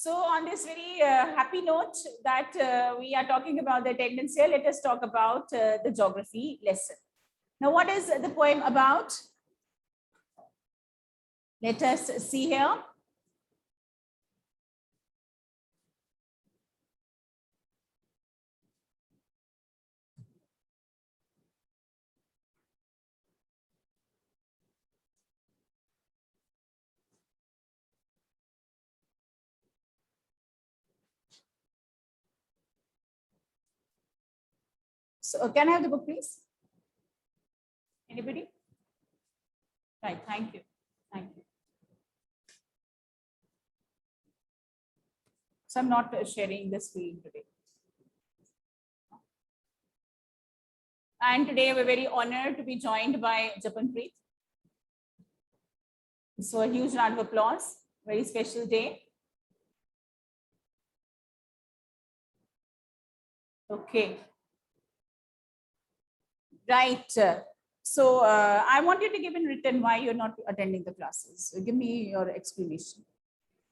So on this very happy note that we are talking about the attendance here, let us talk about the geography lesson. Now, what is the poem about? Let us see here. So can I have the book, please? Anybody? Right, thank you. Thank you. So I'm not sharing the screen today. And today we're very honored to be joined by Japanpreet. So a huge round of applause. Very special day. Okay. Right. So I want you to give in written why you're not attending the classes. Give me your explanation.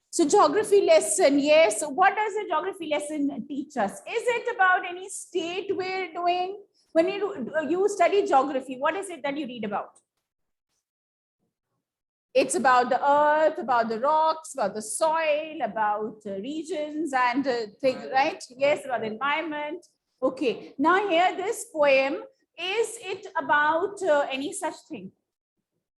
So geography lesson, yes. So what does a geography lesson teach us? Is it about any state we're doing? When you study geography, what is it that you read about? It's about the earth, about the rocks, about the soil, about regions and things, right? Yes, about the environment. Okay. Now here, this poem, is it about any such thing?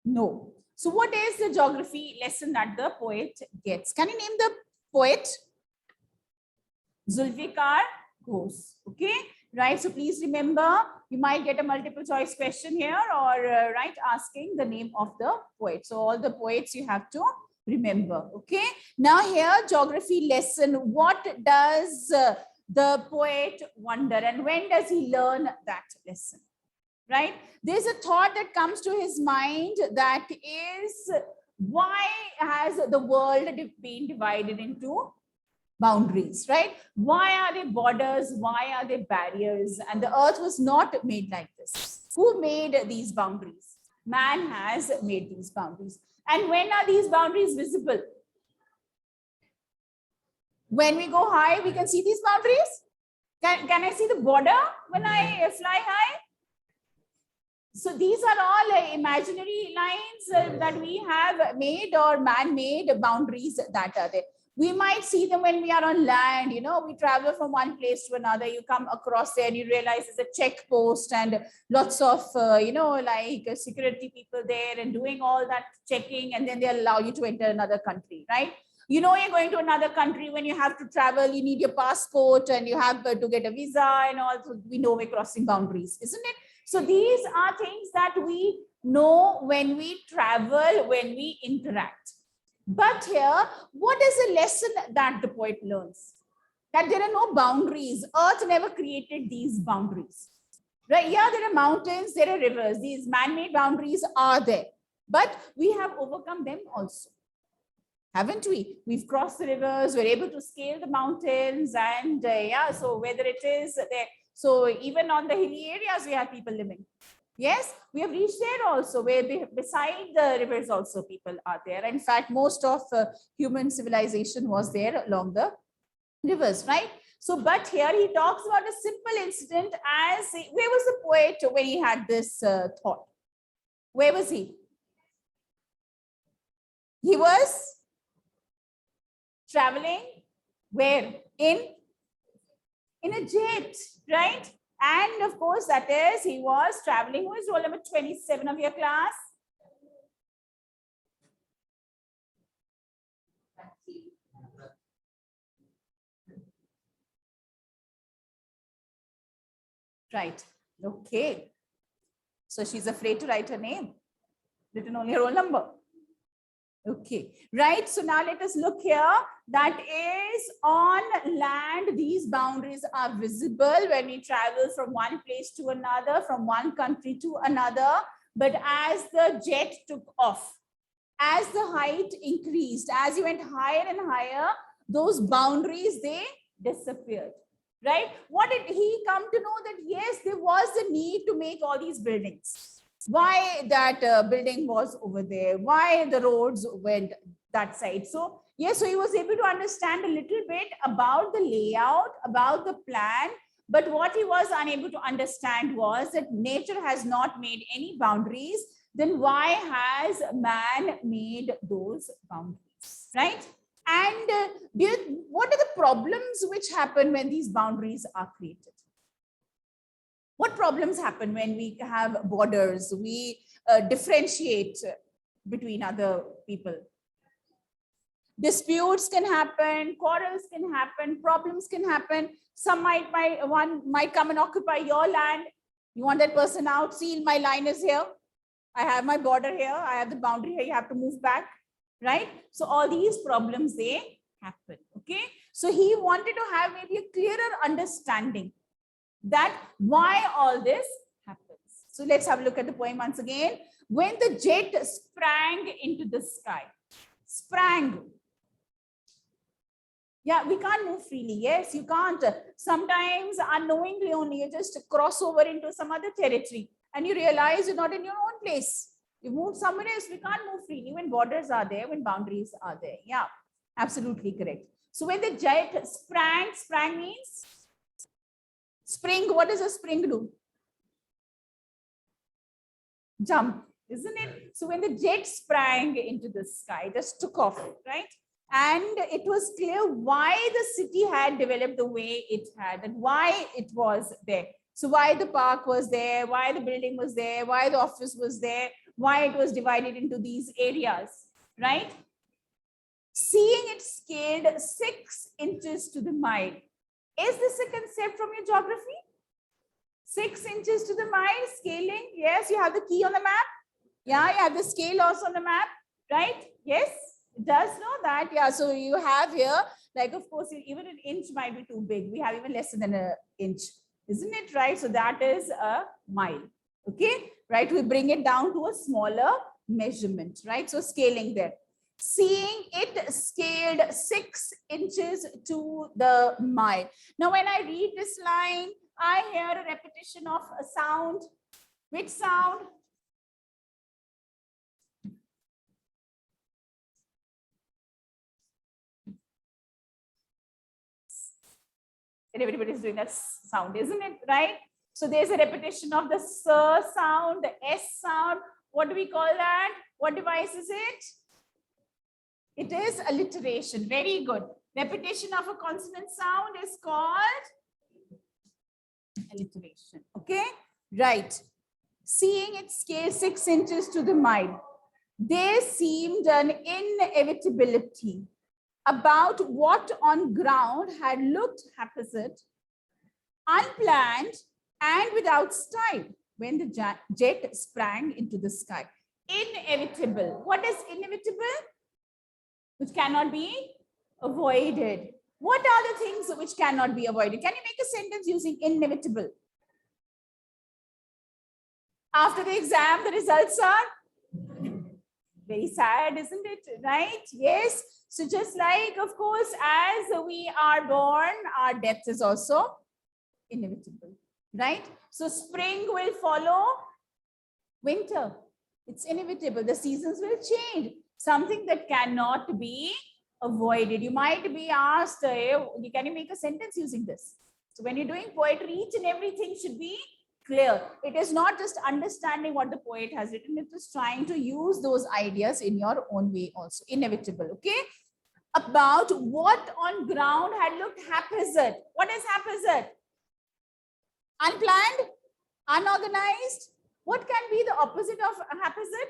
No. So what is the geography lesson that the poet gets? Can you name the poet? Zulfikar Ghosh. Okay. Right. So please remember, you might get a multiple choice question here or right, asking the name of the poet. So all the poets you have to remember. Okay. Now here, geography lesson. What does the poet wonder and when does he learn that lesson? Right? There's a thought that comes to his mind that is, why has the world been divided into boundaries, right? Why are there borders? Why are there barriers? And the earth was not made like this. Who made these boundaries? Man has made these boundaries. And when are these boundaries visible? When we go high, we can see these boundaries. Can I see the border when I fly high? So these are all imaginary lines that we have made or man-made boundaries that are there. We might see them when we are on land, you know, we travel from one place to another, you come across there and you realize there's a check post and lots of, you know, like security people there and doing all that checking, and then they allow you to enter another country, right? You know, you're going to another country when you have to travel, you need your passport and you have to get a visa and all. So we know we're crossing boundaries, isn't it? So these are things that we know when we travel, when we interact. But here, what is the lesson that the poet learns? That there are no boundaries. Earth never created these boundaries. Right? Yeah, there are mountains, there are rivers. These man-made boundaries are there. But we have overcome them also. Haven't we? We've crossed the rivers, we're able to scale the mountains, and yeah, so whether it is there, so even on the hilly areas, we have people living. Yes, we have reached there also, where beside the rivers also people are there. In fact, most of human civilization was there along the rivers, right? So, but here he talks about a simple incident as, where was the poet when he had this thought? Where was he? He was traveling where? In a jet, right? And of course, that is, he was traveling. Who is roll number 27 of your class? Right. Okay. So she's afraid to write her name. Written only her roll number. Okay, right. So now let us look here. That is, on land, these boundaries are visible when we travel from one place to another, from one country to another. But as the jet took off, as the height increased, as you went higher and higher, those boundaries, they disappeared. Right? What did he come to know? That yes, there was the need to make all these buildings. why that building was over there, why the roads went that side. So yes, so he was able to understand a little bit about the layout, about the plan, but what he was unable to understand was that nature has not made any boundaries. Then why has man made those boundaries, right? And what are the problems which happen when these boundaries are created? What problems happen when we have borders? We differentiate between other people. Disputes can happen, quarrels can happen, problems can happen. One might come and occupy your land. You want that person out. See, my line is here. I have my border here. I have the boundary here. You have to move back, right? So all these problems, they happen. Okay. So he wanted to have maybe a clearer understanding that why all this happens. So let's have a look at the poem once again. When the jet sprang into the sky. Sprang. Yeah, we can't move freely. Yes, you can't. Sometimes unknowingly only you just cross over into some other territory and you realize you're not in your own place. You move somewhere else. We can't move freely when borders are there, when boundaries are there. Yeah, absolutely correct. So when the jet sprang, sprang means spring. What does a spring do? Jump, isn't it? So when the jet sprang into the sky, just took off, right? And it was clear why the city had developed the way it had and why it was there. So why the park was there, why the building was there, why the office was there, why it was divided into these areas, right? Seeing it scaled 6 inches to the mile. Is this a concept from your geography? 6 inches to the mile, scaling. Yes, you have the key on the map. Yeah, you have the scale also on the map, right? Yes, it does know that. Yeah, so you have here, like, of course, even an inch might be too big. We have even less than an inch, isn't it, right? So that is a mile, okay, right? We bring it down to a smaller measurement, right? So scaling there. Seeing it scaled 6 inches to the mile. Now, when I read this line, I hear a repetition of a sound. Which sound? And everybody's doing that sound, isn't it? Right? So there's a repetition of the S sound, the S sound. What do we call that? What device is it? It is alliteration. Very good. Repetition of a consonant sound is called alliteration. Okay, right. Seeing it scale 6 inches to the mile, there seemed an inevitability about what on ground had looked haphazard, unplanned, and without style when the jet sprang into the sky. Inevitable. What is inevitable? Which cannot be avoided. What are the things which cannot be avoided? Can you make a sentence using inevitable? After the exam, the results are very sad, isn't it? Right? Yes. So just like, of course, as we are born, our death is also inevitable, right? So spring will follow winter. It's inevitable. The seasons will change. Something that cannot be avoided. You might be asked, can you make a sentence using this? So when you're doing poetry, each and everything should be clear. It is not just understanding what the poet has written. It is trying to use those ideas in your own way also. Inevitable, okay? About what on ground had looked haphazard. What is haphazard? Unplanned? Unorganized? What can be the opposite of haphazard?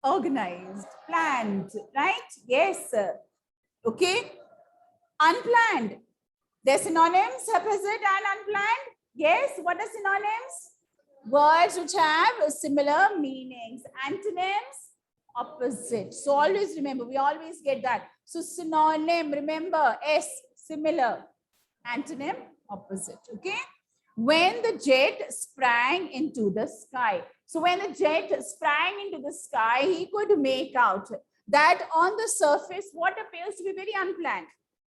Organized, planned, right? Yes. Okay. Unplanned. They're synonyms, haphazard and unplanned. Yes. What are synonyms? Words which have similar meanings. Antonyms, opposite. So always remember, we always get that. So synonym, remember, S, similar. Antonym, opposite. Okay. When the jet sprang into the sky. So when the jet sprang into the sky, he could make out that on the surface, what appears to be very unplanned.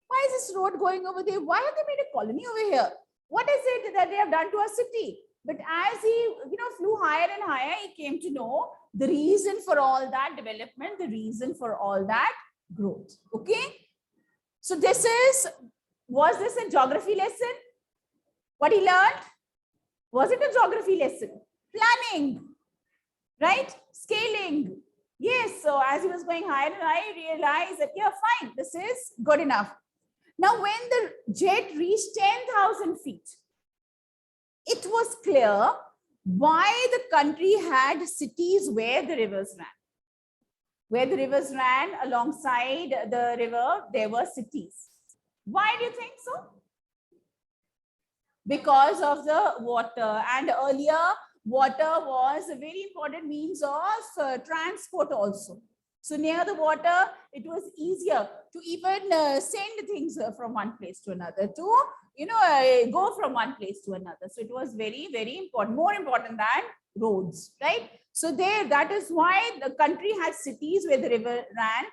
Why is this road going over there? Why have they made a colony over here? What is it that they have done to our city? But as he, flew higher and higher, he came to know the reason for all that development, the reason for all that growth. Okay. So was this a geography lesson? What he learned? Was it a geography lesson? Planning, right? Scaling. Yes. So as he was going higher and higher, he realized that, yeah, fine, this is good enough. Now, when the jet reached 10,000 feet, it was clear why the country had cities where the rivers ran. Where the rivers ran alongside the river, there were cities. Why do you think so? Because of the water. And earlier, water was a very important means of transport also. So near the water, it was easier to even send things from one place to another, to go from one place to another. So it was very, very important, more important than roads, right? So that is why the country had cities where the river ran,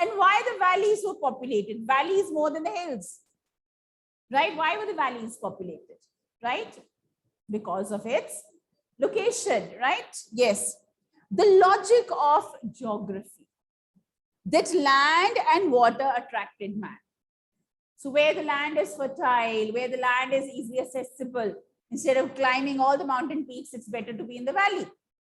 and why the valleys were populated. Valleys more than the hills, right? Why were the valleys populated, right? Because of its location, right? Yes. The logic of geography, that land and water attracted man. So where the land is fertile, where the land is easily accessible, instead of climbing all the mountain peaks, it's better to be in the valley,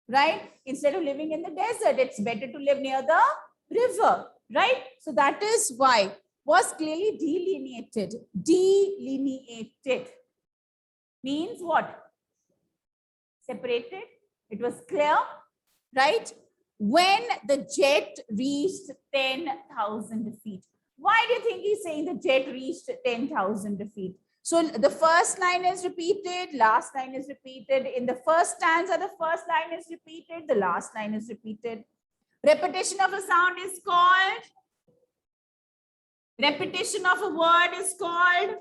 right? Instead of living in the desert, it's better to live near the river, right? So that is why was clearly delineated. Delineated means what? Separated. It was clear, right? When the jet reached 10,000 feet. Why do you think he's saying the jet reached 10,000 feet? So the first line is repeated, last line is repeated. In the first stanza, the first line is repeated, the last line is repeated. Repetition of a sound is called. Repetition of a word is called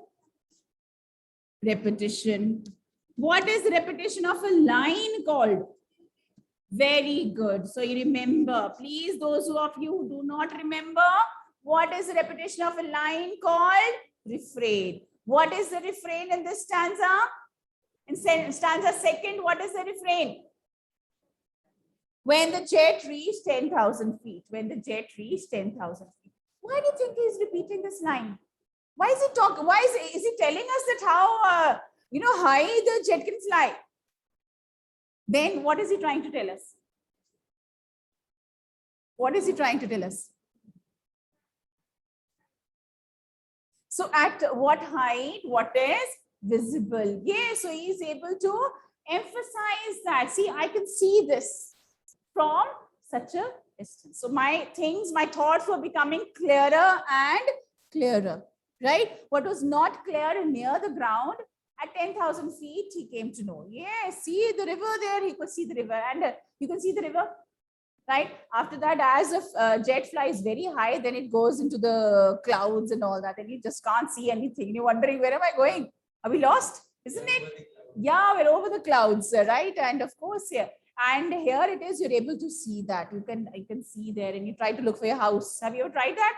repetition. What is repetition of a line called? Very good. So you remember, please, those of you who do not remember, what is the repetition of a line called? Refrain. What is the refrain in this stanza? In stanza second, what is the refrain? When the jet reached 10,000 feet. When the jet reached 10,000 feet. Why do you think he's repeating this line? Why is he talking? Why is he telling us that how high the jet can fly? Then what is he trying to tell us? What is he trying to tell us? So at what height, what is visible? Yes, so he is able to emphasize that. See, I can see this from such a distance. So my thoughts were becoming clearer and clearer, right? What was not clear near the ground, at 10,000 feet, he came to know. Yes, see the river there, he could see the river, and you can see the river, right? After that, as a jet flies very high, then it goes into the clouds and all that, and you just can't see anything. You're wondering, where am I going? Are we lost? Isn't it? Yeah, we're over the clouds, right? And of course, yeah. And here it is, you're able to see that. You can see there, and you try to look for your house. Have you ever tried that?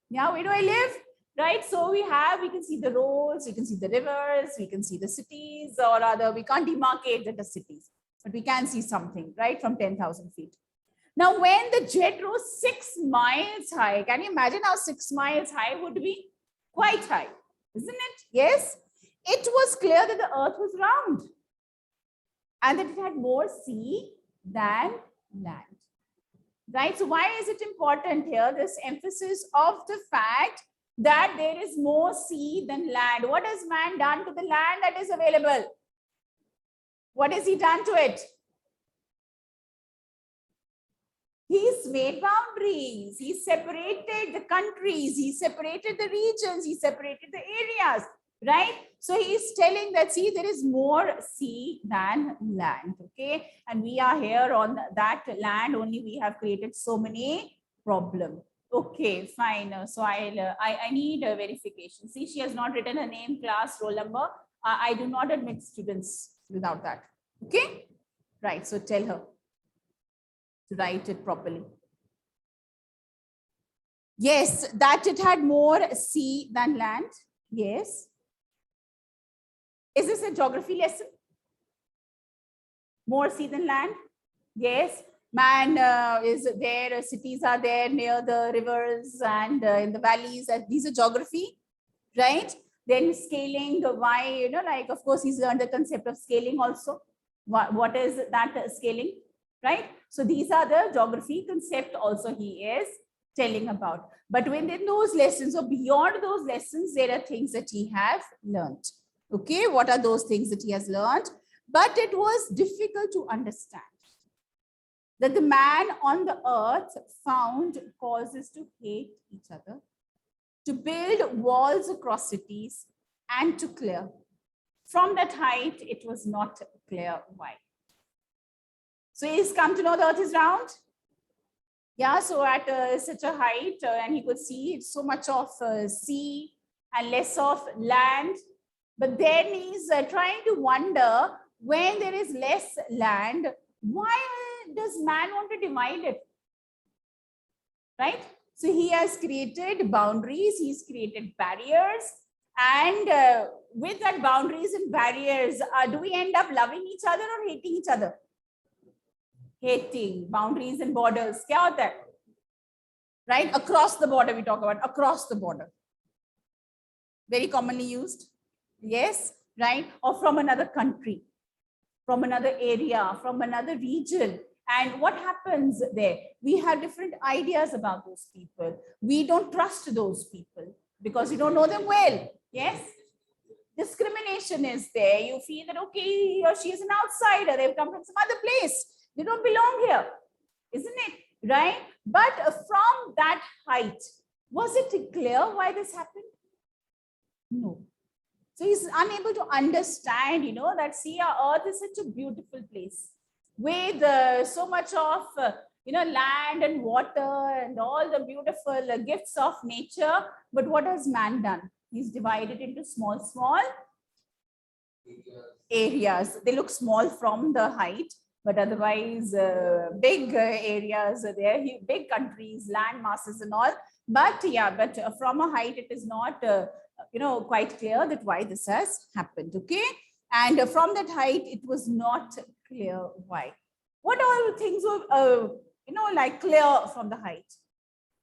Yeah, where do I live? Right, so we can see the roads, we can see the rivers, we can see the cities, or rather we can't demarcate the cities, but we can see something, right, from 10,000 feet. Now, when the jet rose 6 miles high, can you imagine how 6 miles high would be? Quite high, isn't it? Yes, it was clear that the earth was round and that it had more sea than land, right? So why is it important here, this emphasis of the fact that there is more sea than land? What has man done to the land that is available? What has he done to it? He's made boundaries. He separated the countries. He separated the regions. He separated the areas, right? So he's telling that, see, there is more sea than land, okay? And we are here on that land only. We have created so many problems. Okay, fine. So I need a verification. See, she has not written her name, class, roll number. I do not admit students without that. Okay, right. So tell her to write it properly. Yes, that it had more sea than land. Yes. Is this a geography lesson? More sea than land. Yes. Man is there, cities are there near the rivers and in the valleys. These are geography, right? Then scaling, why, like, of course, he's learned the concept of scaling also. What is that scaling, right? So these are the geography concept also he is telling about. But within those lessons or beyond those lessons, there are things that he has learned. Okay, what are those things that he has learned? But it was difficult to understand that the man on the earth found causes to hate each other, to build walls across cities, and to clear. From that height, it was not clear why. So he's come to know the earth is round. Yeah, so at such a height, and he could see so much of sea and less of land. But then he's trying to wonder, when there is less land, why does man want to divide it? Right? So he has created boundaries, he's created barriers. And with that boundaries and barriers, do we end up loving each other or hating each other? Hating. Boundaries and borders. Kya hota hai? Right? Across the border, we talk about across the border. Very commonly used. Yes, right? Or from another country, from another area, from another region. And what happens there? We have different ideas about those people. We don't trust those people because we don't know them well. Yes? Discrimination is there. You feel that, okay, he or she is an outsider. They've come from some other place. They don't belong here. Isn't it? Right? But from that height, was it clear why this happened? No. So he's unable to understand, that see, our earth is such a beautiful place with so much of, land and water and all the beautiful gifts of nature. But what has man done? He's divided into small, small areas. They look small from the height, but otherwise big areas are there, big countries, land masses and all. But yeah, but from a height, it is not, quite clear that why this has happened. Okay. And from that height, it was not clear why. What all things were, like clear from the height?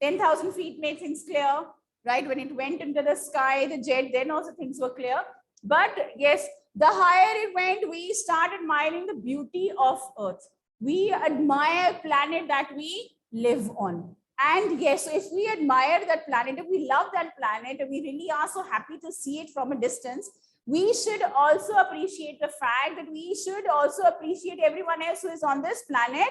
10,000 feet made things clear, right? When it went into the sky, the jet, then also things were clear. But yes, the higher it went, we start admiring the beauty of Earth. We admire planet that we live on. And yes, if we admire that planet, if we love that planet, we really are so happy to see it from a distance, we should also appreciate the fact that we should also appreciate everyone else who is on this planet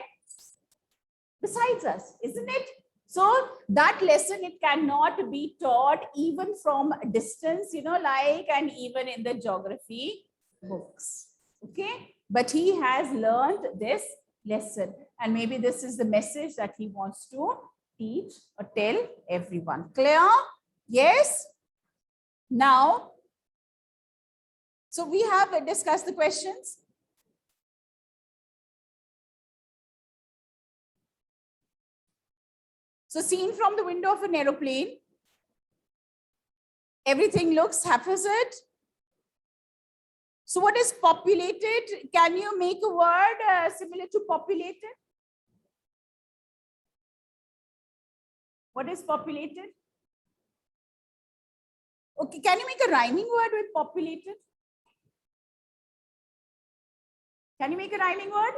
besides us, isn't it? So that lesson, it cannot be taught even from a distance, and even in the geography books. Okay, but he has learned this lesson, and maybe this is the message that he wants to teach or tell everyone. Clear? Yes. Now, so we have discussed the questions. So seen from the window of an aeroplane, everything looks haphazard. So what is populated? Can you make a word similar to populated? What is populated? Okay, can you make a rhyming word with populated? Can you make a rhyming word?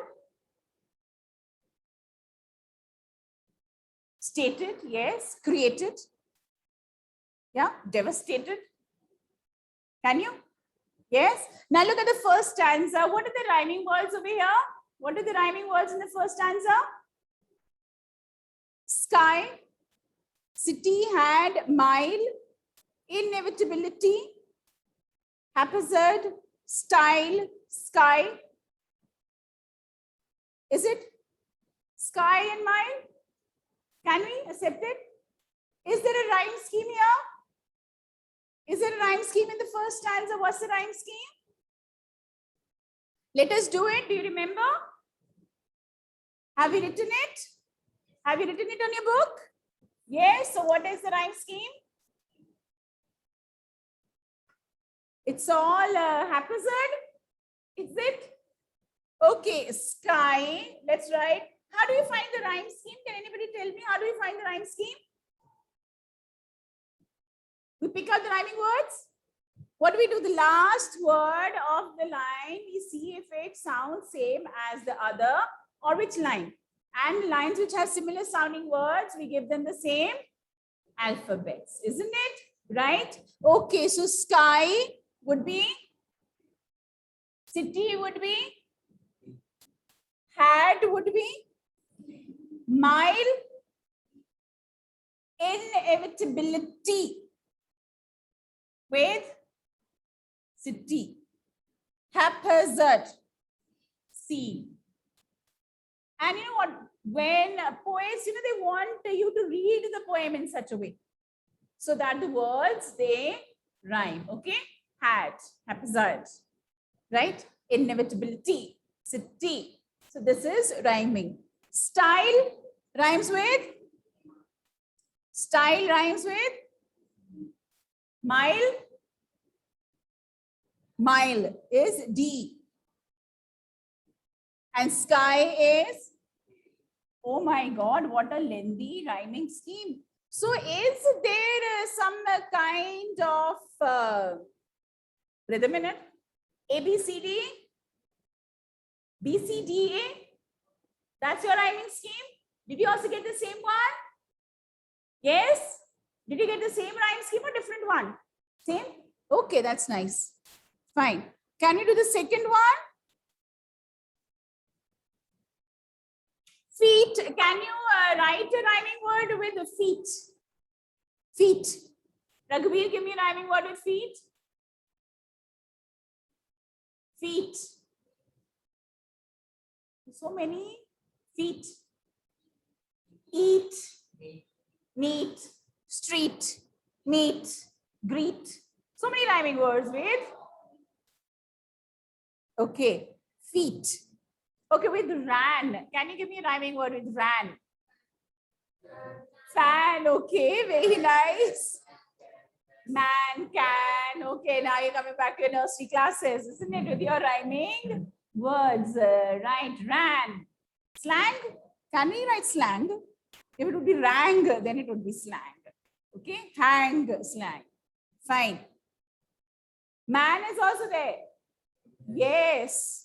Stated, yes. Created. Yeah, devastated. Can you? Yes. Now look at the first stanza. What are the rhyming words over here? What are the rhyming words in the first stanza? Sky, city, had, mile, inevitability, haphazard, style, sky. Is it sky and mile? Can we accept it? Is there a rhyme scheme here? Is there a rhyme scheme in the first stanza? What's the rhyme scheme? Let us do it. Do you remember? Have you written it? Have you written it on your book? Yes. So what is the rhyme scheme? It's all haphazard. Is it? Okay, sky. Let's write. How do you find the rhyme scheme? Can anybody tell me how do you find the rhyme scheme? We pick out the rhyming words. What do we do? The last word of the line, we see if it sounds same as the other or which line. And lines which have similar sounding words, we give them the same alphabets, isn't it? Right? Okay, so sky would be, city would be, hat would be, mile, inevitability with city, haphazard, sea. And you know what? When poets, they want you to read the poem in such a way so that the words, they rhyme. Okay? Hat, haphazard, right? Inevitability, city. So this is rhyming. Style rhymes with? Style rhymes with? Mile. Mile is D. And sky is? Oh my God, what a lengthy rhyming scheme. So is there some kind of rhythm in it? A, B, C, D? B, C, D, A? That's your rhyming scheme? Did you also get the same one? Yes? Did you get the same rhyme scheme or different one? Same? Okay, that's nice. Fine. Can you do the second one? Feet. Can you write a rhyming word with feet? Feet. Raghuveer, give me a rhyming word with feet. Feet. So many feet. Eat, neat, street, meet, greet. So many rhyming words with. Okay, feet. Okay, with ran. Can you give me a rhyming word with ran? Fan. Okay, very nice. Man, can. Okay, now you're coming back to your nursery classes, isn't it? With your rhyming words. Right, ran. Slang. Can we write slang? If it would be rang, then it would be slang. Okay, hang, slang. Fine. Man is also there. Yes.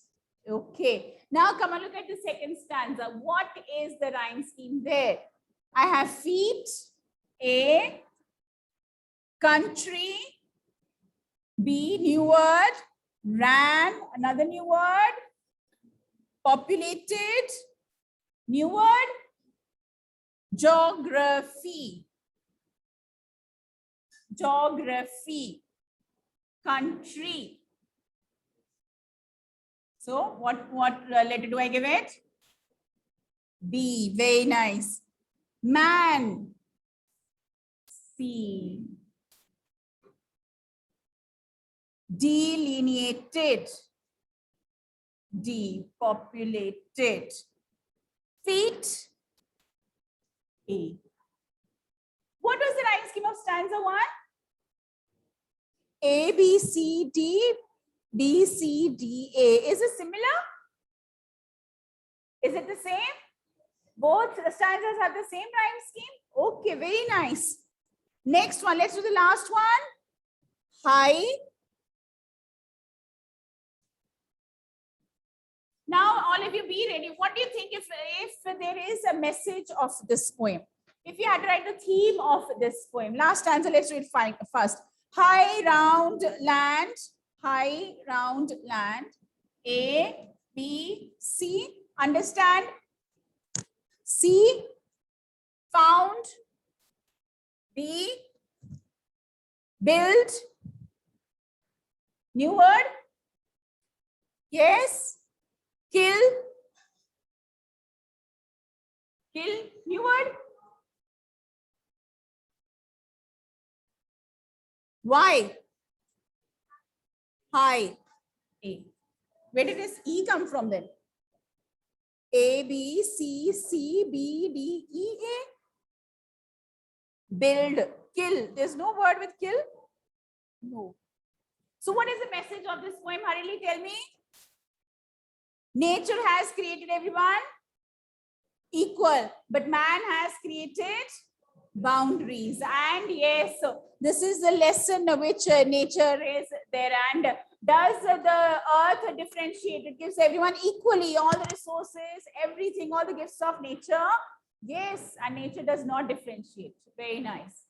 Okay. Now come and look at the second stanza. What is the rhyme scheme there? I have feet, A, country, B, new word, ran, another new word, populated, new word, geography, geography, country. So what letter do I give it? B, very nice. Man, C. Delineated, depopulated. Feet, A. What was the rhyme scheme of stanza 1? A, B, C, D, B, C, D, A. Is it similar? Is it the same? Both stanzas have the same rhyme scheme? Okay, very nice. Next one, let's do the last one. High. Now, all of you be ready. What do you think if there is a message of this poem? If you had to write the theme of this poem. Last stanza, let's read first. High round land. High round land. A, B, C. Understand? C, found. B, build. New word? Yes. Kill. Kill. New word? Why? High. A. Where did this E come from then? A, B, C, C, B, D, E, A. Build. Kill. There's no word with kill? No. So what is the message of this poem? Hurriedly tell me. Nature has created everyone equal, but man has created boundaries. And yes, so this is the lesson which nature is there. And does the earth differentiate? It gives everyone equally all the resources, everything, all the gifts of nature. Yes, and nature does not differentiate. Very nice.